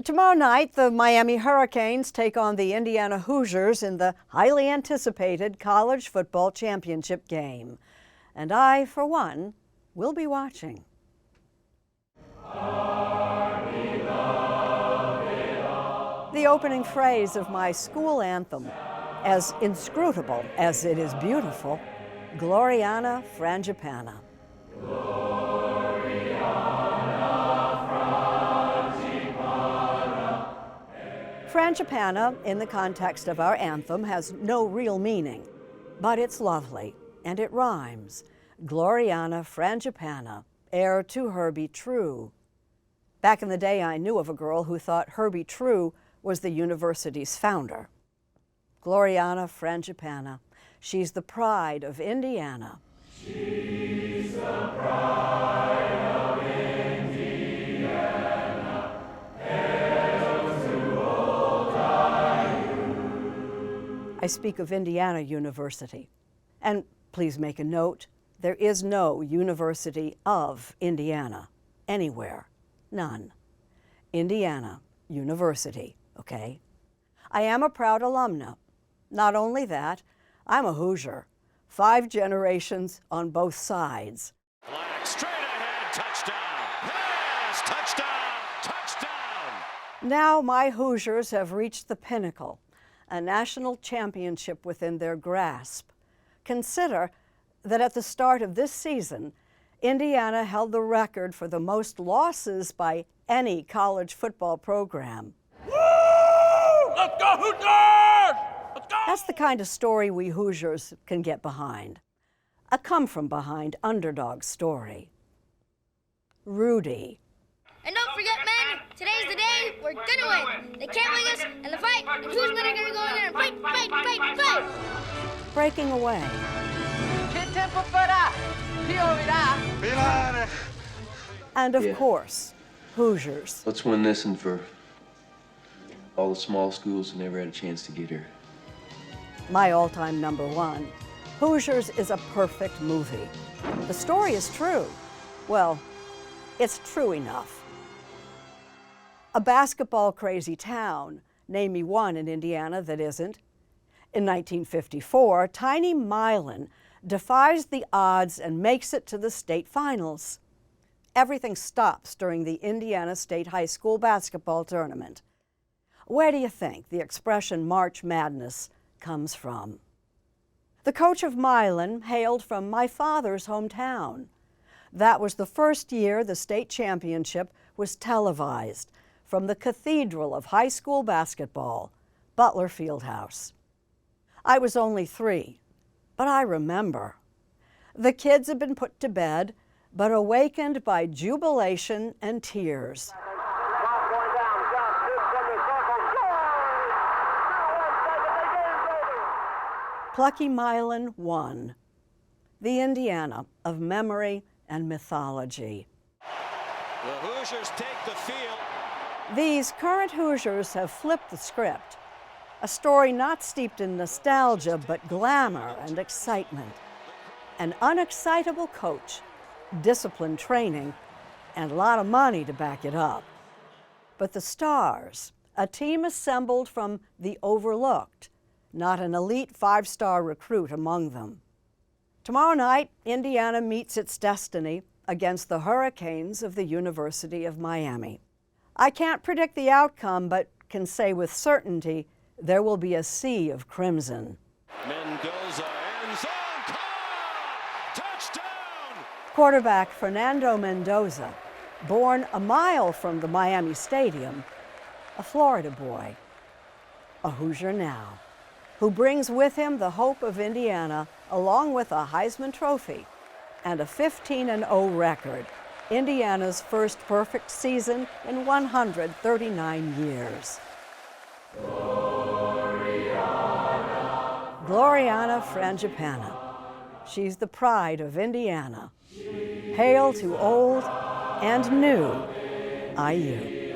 Tomorrow night, the Miami Hurricanes take on the Indiana Hoosiers in the highly anticipated college football championship game. And I, for one, will be watching. The opening phrase of my school anthem, as inscrutable as it is beautiful, Gloriana Frangipana. Frangipana, in the context of our anthem, has no real meaning, but it's lovely, and it rhymes. Gloriana Frangipana, heir to Herbie True. Back in the day, I knew of a girl who thought Herbie True was the university's founder. Gloriana Frangipana, she's the pride of Indiana. She's the pride of Indiana, hail to old IU. I speak of Indiana University. And please make a note, there is no University of Indiana anywhere. None. Indiana University, okay? I am a proud alumna. Not only that, I'm a Hoosier. 5 generations on both sides. Flag straight ahead, touchdown! Pass, touchdown! Touchdown! Now my Hoosiers have reached the pinnacle, a national championship within their grasp. Consider that at the start of this season, Indiana held the record for the most losses by any college football program. Woo! Let's go, Hoosiers! Let's go! That's the kind of story we Hoosiers can get behind. A come-from-behind underdog story. Rudy. And don't forget, men, today's the day we're gonna win. They can't wing us in the fight, and who's gonna go in there and fight, fight, fight, fight? Breaking away. And of course, Hoosiers. Let's win this one for all the small schools who never had a chance to get here. My all-time #1. Hoosiers is a perfect movie. The story is true. Well, it's true enough. A basketball-crazy town. Name me one in Indiana that isn't. In 1954, tiny Milan defies the odds and makes it to the state finals. Everything stops during the Indiana State High School basketball tournament. Where do you think the expression March Madness comes from? The coach of Milan hailed from my father's hometown. That was the first year the state championship was televised from the cathedral of high school basketball, Butler Fieldhouse. I was only 3, but I remember. The kids had been put to bed, but awakened by jubilation and tears. Plucky Milan won. The Indiana of memory and mythology. The Hoosiers take the field. These current Hoosiers have flipped the script. A story not steeped in nostalgia, but glamour and excitement. An unexcitable coach, disciplined training, and a lot of money to back it up. But the Stars, a team assembled from the overlooked, not an elite 5-star recruit among them. Tomorrow night, Indiana meets its destiny against the Hurricanes of the University of Miami. I can't predict the outcome, but can say with certainty there will be a sea of crimson. Mendoza, end zone, caught! Touchdown! Quarterback Fernando Mendoza, born a mile from the Miami Stadium, a Florida boy, a Hoosier now, who brings with him the hope of Indiana along with a Heisman Trophy and a 15-0 record, Indiana's first perfect season in 139 years. Gloriana Frangipana. She's the pride of Indiana. Hail to old and new IU.